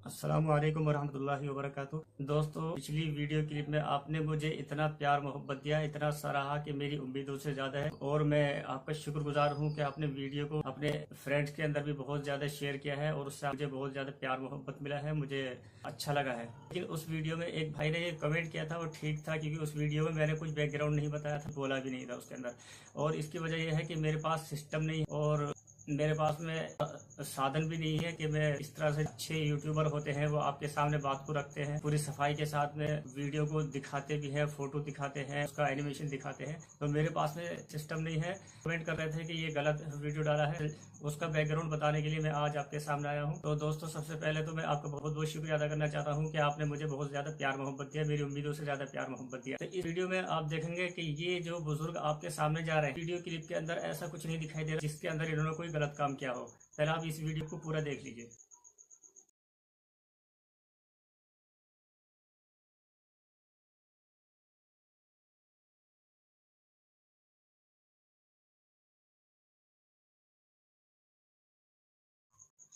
अस्सलामु अलैकुम वरहमतुल्लाहि वबरकातुह। दोस्तों, पिछली वीडियो क्लिप में आपने मुझे इतना प्यार मोहब्बत दिया, इतना सराहा कि मेरी उम्मीदों से ज़्यादा है। और मैं आपका शुक्रगुजार हूँ कि आपने वीडियो को अपने फ्रेंड्स के अंदर भी बहुत ज़्यादा शेयर किया है और उससे मुझे बहुत ज़्यादा प्यार मोहब्बत मिला है, मुझे अच्छा लगा है। लेकिन उस वीडियो में एक भाई ने ये कमेंट किया था, वो ठीक था, क्योंकि उस वीडियो में मैंने कुछ बैकग्राउंड नहीं बताया था, बोला भी नहीं था उसके अंदर। और इसकी वजह यह है कि मेरे पास सिस्टम नहीं और मेरे पास में साधन भी नहीं है कि मैं इस तरह से अच्छे यूट्यूबर होते हैं वो आपके सामने बात को रखते हैं, पूरी सफाई के साथ में वीडियो को दिखाते भी हैं, फोटो दिखाते हैं, उसका एनिमेशन दिखाते हैं। तो मेरे पास में सिस्टम नहीं है। कमेंट कर रहे थे कि ये गलत वीडियो डाला है, उसका बैकग्राउंड बताने के लिए मैं आज आपके सामने आया हूँ। तो दोस्तों, सबसे पहले तो मैं आपका बहुत बहुत शुक्रिया अदा करना चाहता हूँ कि आपने मुझे बहुत ज्यादा प्यार मोहब्बत दिया, मेरी उम्मीदों से ज्यादा प्यार मोहब्बत दिया। तो इस वीडियो में आप देखेंगे कि ये जो बुजुर्ग आपके सामने जा रहे हैं, वीडियो क्लिप के अंदर ऐसा कुछ नहीं दिखाई दे रहा जिसके अंदर इन्होंने कोई गलत काम किया हो। पहले आप इस वीडियो को पूरा देख लीजिए।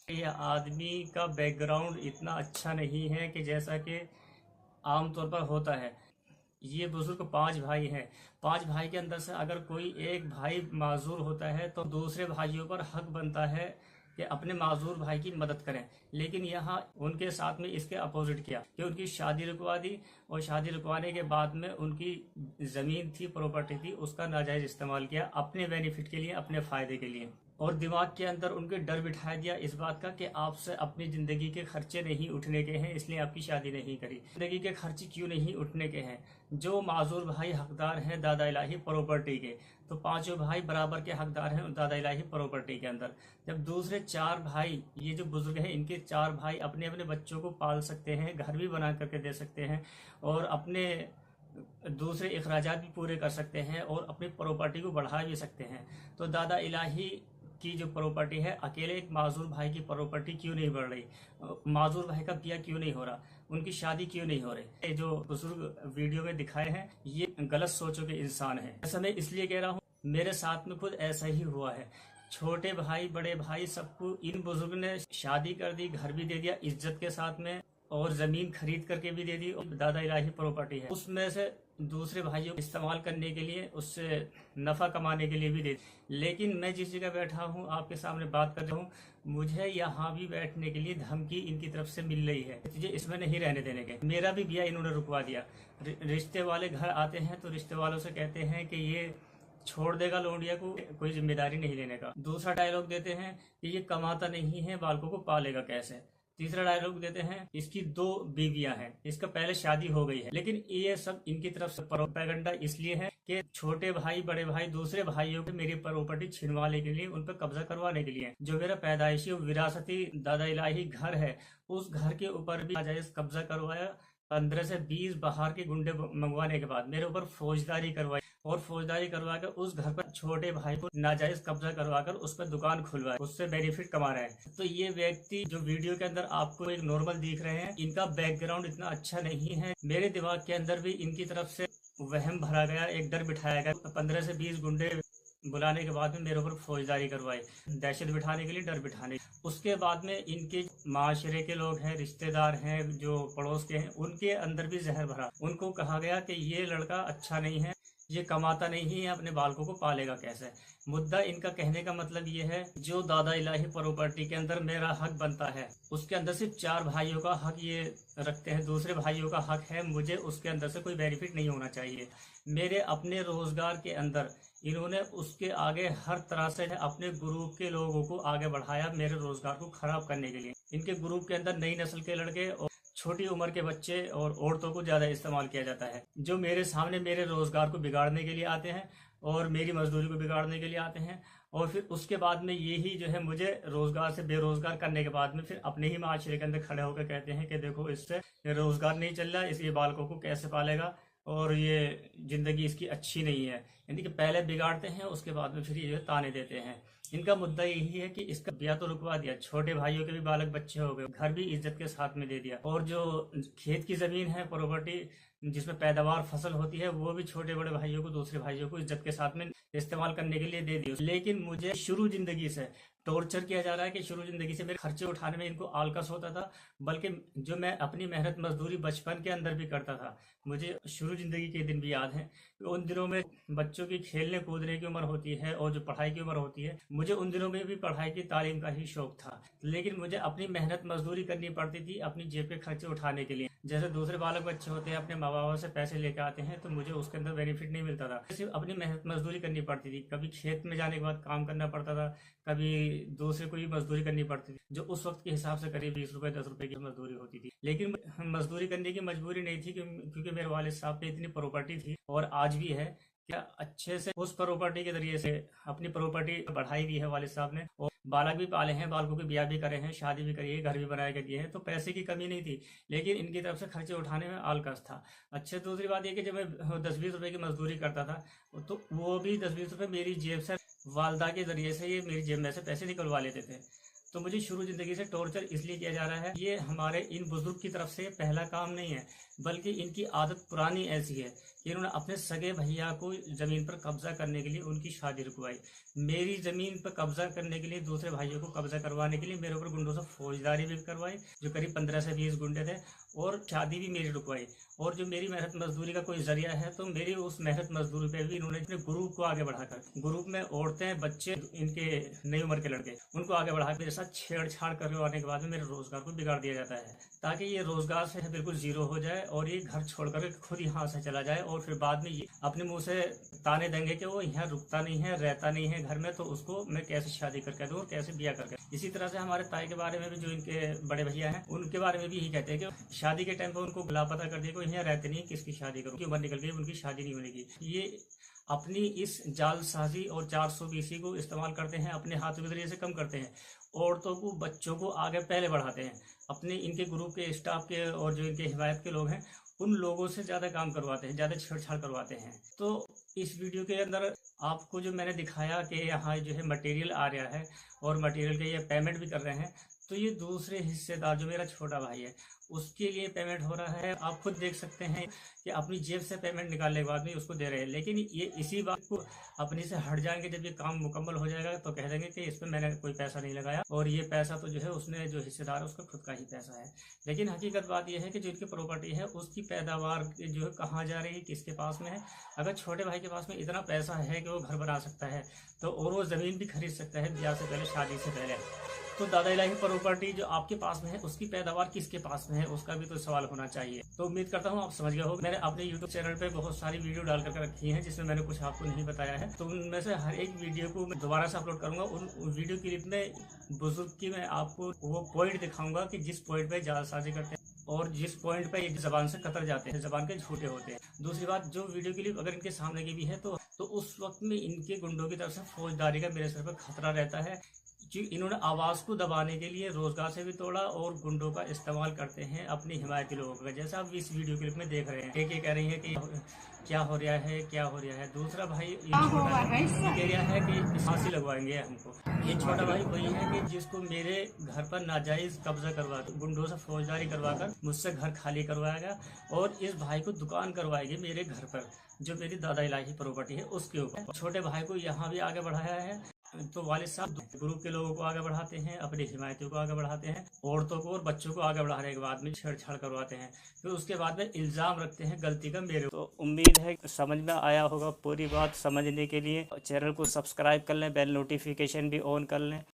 ये आदमी का बैकग्राउंड इतना अच्छा नहीं है कि जैसा कि आमतौर पर होता है। ये बुजुर्ग पांच भाई हैं। पांच भाई के अंदर से अगर कोई एक भाई माजूर होता है तो दूसरे भाइयों पर हक बनता है कि अपने माजूर भाई की मदद करें। लेकिन यहाँ उनके साथ में इसके अपोजिट किया कि उनकी शादी रुकवा दी और शादी रुकवाने के बाद में उनकी जमीन थी, प्रॉपर्टी थी, उसका नाजायज इस्तेमाल किया अपने बेनिफिट के लिए, अपने फायदे के लिए। और दिमाग के अंदर उनके डर बिठा दिया इस बात का कि आपसे अपनी जिंदगी के खर्चे नहीं उठने के हैं, इसलिए आपकी शादी नहीं करी। जिंदगी के खर्चे क्यों नहीं उठने के हैं? जो माजूर भाई हकदार हैं दादा इलाही प्रॉपर्टी के, तो पांचों भाई बराबर के हकदार हैं दादा इलाही प्रॉपर्टी के अंदर। जब दूसरे चार भाई, ये जो बुजुर्ग हैं, इनके चार भाई अपने अपने बच्चों को पाल सकते हैं, घर भी बना करके दे सकते हैं और अपने दूसरे अखराजात भी पूरे कर सकते हैं और अपनी प्रॉपर्टी को बढ़ा भी सकते हैं, तो दादा इलाही की जो प्रॉपर्टी है, अकेले एक माजूर भाई की प्रॉपर्टी क्यों नहीं बढ़ रही? माजूर भाई का बिया क्यों नहीं हो रहा? उनकी शादी क्यों नहीं हो रही? ये जो बुजुर्ग वीडियो में दिखाए हैं, ये गलत सोचों के इंसान हैं। ऐसा मैं इसलिए कह रहा हूँ, मेरे साथ में खुद ऐसा ही हुआ है। छोटे भाई, बड़े भाई, सबको इन बुजुर्ग ने शादी कर दी, घर भी दे दिया इज्जत के साथ में, और जमीन खरीद करके भी दे दी। और दादा इलाही प्रॉपर्टी है, उसमें से दूसरे भाइयों को इस्तेमाल करने के लिए, उससे नफा कमाने के लिए भी दे दी। लेकिन मैं जिस जगह बैठा हूँ, आपके सामने बात कर रहा हूँ, मुझे यहाँ भी बैठने के लिए धमकी इनकी तरफ से मिल रही है, तुझे इसमें नहीं रहने देने के। मेरा भी बिया इन्होंने रुकवा दिया। रिश्ते वाले घर आते हैं तो रिश्ते वालों से कहते हैं कि ये छोड़ देगा लौंडिया को, कोई जिम्मेदारी नहीं लेने का। दूसरा डायलॉग देते हैं कि ये कमाता नहीं है, बालकों को पालेगा कैसे। तीसरा डायलॉग देते हैं इसकी दो बीवियां हैं, इसका पहले शादी हो गई है। लेकिन ये सब इनकी तरफ से प्रोपेगेंडा इसलिए है कि छोटे भाई, बड़े भाई, दूसरे भाइयों की मेरी प्रॉपर्टी छिनवाने के लिए, उन पर कब्जा करवाने के लिए। जो मेरा पैदाइशी विरासती दादा इलाही घर है, उस घर के ऊपर भी नाजायज कब्जा करवाया। 15 से 20 बाहर के गुंडे मंगवाने के बाद मेरे ऊपर फौजदारी करवाई, और फौजदारी करवा कर उस घर पर छोटे भाई को नाजायज कब्जा करवाकर उस पर दुकान खुलवाए, उससे बेनिफिट कमा रहे हैं। तो ये व्यक्ति जो वीडियो के अंदर आपको एक नॉर्मल दिख रहे हैं, इनका बैकग्राउंड इतना अच्छा नहीं है। मेरे दिमाग के अंदर भी इनकी तरफ से वहम भरा गया, एक डर बिठाया गया। 15 से 20 गुंडे बुलाने के बाद में मेरे ऊपर फौजदारी करवाई, दहशत बिठाने के लिए, डर बिठाने। उसके बाद में इनके माशरे के लोग हैं, रिश्तेदार हैं, जो पड़ोस के हैं, उनके अंदर भी जहर भरा। उनको कहा गया कि ये लड़का अच्छा नहीं है, ये कमाता नहीं है, अपने बालकों को पालेगा कैसे। मुद्दा इनका कहने का मतलब ये है, जो दादा इलाही प्रॉपर्टी के अंदर मेरा हक बनता है, उसके अंदर सिर्फ 4 भाइयों का हक ये रखते हैं, दूसरे भाइयों का हक है, मुझे उसके अंदर से कोई बेनिफिट नहीं होना चाहिए। मेरे अपने रोजगार के अंदर इन्होंने उसके आगे हर तरह से अपने ग्रुप के लोगों को आगे बढ़ाया, मेरे रोजगार को खराब करने के लिए। इनके ग्रुप के अंदर नई नस्ल के लड़के और छोटी उम्र के बच्चे और औरतों को ज्यादा इस्तेमाल किया जाता है, जो मेरे सामने मेरे रोजगार को बिगाड़ने के लिए आते हैं और मेरी मजदूरी को बिगाड़ने के लिए आते हैं। और फिर उसके बाद में यही जो है मुझे रोजगार से बेरोजगार करने के बाद में फिर अपने ही माशरे के अंदर खड़े होकर कहते हैं कि देखो, इससे रोजगार नहीं चल रहा, इसके बालकों को कैसे पालेगा और ये जिंदगी इसकी अच्छी नहीं है। यानी कि पहले बिगाड़ते हैं, उसके बाद में फिर ये ताने देते हैं। इनका मुद्दा यही है कि इसका ब्याह तो रुकवा दिया, छोटे भाइयों के भी बालक बच्चे हो गए, घर भी इज्जत के साथ में दे दिया, और जो खेत की जमीन है, प्रॉपर्टी जिसमें पैदावार फसल होती है वो भी छोटे बड़े भाइयों को, दूसरे भाइयों को इज्जत के साथ में इस्तेमाल करने के लिए दे दी। लेकिन मुझे शुरू जिंदगी से टॉर्चर किया जा रहा है कि शुरू जिंदगी से मेरे खर्चे उठाने में इनको आलकस होता था, बल्कि जो मैं अपनी मेहनत मजदूरी बचपन के अंदर भी करता था। मुझे शुरू जिंदगी के दिन भी याद हैं। उन दिनों में बच्चों की खेलने कूदने की उम्र होती है और जो पढ़ाई की उम्र होती है, मुझे उन दिनों में भी पढ़ाई की तालीम का ही शौक था, लेकिन मुझे अपनी मेहनत मजदूरी करनी पड़ती थी अपनी जेब के खर्चे उठाने के लिए। जैसे दूसरे बालक बच्चे होते हैं अपने माँ बाप से पैसे लेकर आते हैं, तो मुझे उसके अंदर बेनिफिट नहीं मिलता था। सिर्फ अपनी मेहनत मजदूरी करनी पड़ती थी। कभी खेत में जाने के बाद काम करना पड़ता था, कभी दूसरे को भी मजदूरी करनी पड़ती थी, जो उस वक्त के हिसाब से करीब 20 रुपए 10 रुपए की मजदूरी होती थी। लेकिन मजदूरी करने की मजबूरी नहीं थी, क्योंकि मेरे वालिद साहब पे इतनी प्रॉपर्टी थी और आज भी है, क्या अच्छे से उस प्रॉपर्टी के जरिए से अपनी प्रॉपर्टी बढ़ाई भी है वालिद साहब ने, और बालक भी पाले हैं, बालकों की ब्याह भी करे हैं, शादी भी करी है, घर भी बनाए के दिए हैं। तो पैसे की कमी नहीं थी, लेकिन इनकी तरफ से खर्चे उठाने में आलकस था। अच्छा, दूसरी बात यह कि जब मैं 10-20 रुपए की मजदूरी करता था, तो वो भी 10-20 रुपए मेरी जेब से, वालदा के जरिए से ये मेरी जेब में से पैसे निकलवा लेते थे। तो मुझे शुरू जिंदगी से टॉर्चर इसलिए किया जा रहा है, ये हमारे इन बुजुर्ग की तरफ से पहला काम नहीं है, बल्कि इनकी आदत पुरानी ऐसी है कि इन्होंने अपने सगे भैया को जमीन पर कब्जा करने के लिए उनकी शादी रुकवाई। मेरी जमीन पर कब्जा करने के लिए, दूसरे भाइयों को कब्जा करवाने के लिए मेरे ऊपर गुंडों से फौजदारी भी करवाई, जो करीब 15 से 20 गुंडे थे, और शादी भी मेरी रुकवाई। और जो मेरी मेहनत मजदूरी का कोई जरिया है, तो मेरी उस मेहनत मजदूरी पे भी इन्होंने अपने ग्रुप को आगे बढ़ाकर, ग्रुप में औरतें, बच्चे, इनके नई उम्र के लड़के, उनको आगे बढ़ा मेरे साथ छेड़छाड़ करवाने के बाद में मेरे रोजगार को बिगाड़ दिया जाता है, ताकि ये रोजगार से बिल्कुल जीरो हो जाए और ये घर छोड़कर खुद यहाँ से चला जाए। और फिर बाद में ये अपने मुंह से ताने देंगे कि वो यहाँ रुकता नहीं है, रहता नहीं है घर में, तो उसको मैं कैसे शादी करके दूँ और कैसे ब्याह करके। इसी तरह से हमारे ताई के बारे में भी, जो इनके बड़े भैया हैं, उनके बारे में भी यही कहते हैं कि शादी के टाइम पर उनको लापता कर दिया, कोई यहाँ रहते नहीं, किसकी शादी करूँ, की उम्र निकल गई, उनकी शादी नहीं बनेगी। ये अपनी इस जालसाजी और 420 को इस्तेमाल करते हैं, अपने हाथों के जरिए से कम करते हैं, औरतों को, बच्चों को आगे पहले बढ़ाते हैं, अपने इनके ग्रुप के स्टाफ के और जो इनके हिमायत के लोग हैं उन लोगों से ज़्यादा काम करवाते हैं, ज़्यादा छेड़छाड़ करवाते हैं। तो इस वीडियो के अंदर आपको जो मैंने दिखाया कि यहाँ जो है मटेरियल आ रहा है और मटेरियल के ये पेमेंट भी कर रहे हैं, तो ये दूसरे हिस्सेदार जो मेरा छोटा भाई है उसके लिए पेमेंट हो रहा है। आप खुद देख सकते हैं कि अपनी जेब से पेमेंट निकालने के बाद में उसको दे रहे हैं, लेकिन ये इसी बात को अपनी से हट जाएंगे। जब ये काम मुकम्मल हो जाएगा तो कह देंगे कि इसमें मैंने कोई पैसा नहीं लगाया, और ये पैसा तो जो है उसने, जो हिस्सेदार है, उसका खुद का ही पैसा है। लेकिन हकीकत बात यह है कि जो इनकी प्रॉपर्टी है उसकी पैदावार जो है कहाँ जा रही है, किसके पास में है। अगर छोटे भाई के पास में इतना पैसा है कि वो घर बना सकता है, तो और वो ज़मीन भी खरीद सकता है ब्याह से पहले, शादी से पहले, तो दादा इलाही प्रॉपर्टी जो आपके पास में है उसकी पैदावार किसके पास में है, उसका भी तो सवाल होना चाहिए। तो उम्मीद करता हूँ आप समझ गए हो। मैंने अपने YouTube चैनल पे बहुत सारी वीडियो डाल करके रखी हैं, जिसमें मैंने कुछ आपको नहीं बताया है, तो उनमें से हर एक वीडियो को मैं दोबारा से अपलोड करूंगा। उन वीडियो क्लिप में बुजुर्ग की मैं आपको वो पॉइंट दिखाऊंगा कि जिस पॉइंट पे जालसाजी करते हैं और जिस पॉइंट पे जबान से कतर जाते हैं, जबान के झूठे होते हैं। दूसरी बात, जो वीडियो क्लिप अगर इनके सामने की भी है, तो उस वक्त में इनके गुंडों की तरफ से फौजदारी का मेरे सर पर खतरा रहता है, कि इन्होंने आवाज़ को दबाने के लिए रोजगार से भी तोड़ा और गुंडों का इस्तेमाल करते हैं अपनी हिमायती लोगों का, जैसा आप इस वीडियो क्लिप में देख रहे हैं। एक ये कह रही है कि क्या हो रहा है, क्या हो रहा है। दूसरा भाई ये कह रहा है कि फांसी लगवाएंगे हमको। ये छोटा भाई वही है कि जिसको मेरे घर पर नाजायज कब्जा करवा, गुंडों से फौजदारी करवाकर मुझसे घर खाली करवाएगा, और इस भाई को दुकान करवाएगी मेरे घर पर, जो मेरी दादा इलाही प्रॉपर्टी है उसके ऊपर। छोटे भाई को यहाँ भी आगे बढ़ाया है, तो वालिद साहब ग्रुप के लोगों को आगे बढ़ाते हैं, अपनी हिमायतियों को आगे बढ़ाते हैं, औरतों को और बच्चों को आगे बढ़ाने के बाद में छेड़छाड़ करवाते हैं, फिर उसके बाद में इल्ज़ाम रखते हैं गलती का मेरे। तो उम्मीद है समझ में आया होगा। पूरी बात समझने के लिए चैनल को सब्सक्राइब कर लें, बेल नोटिफिकेशन भी ऑन कर लें।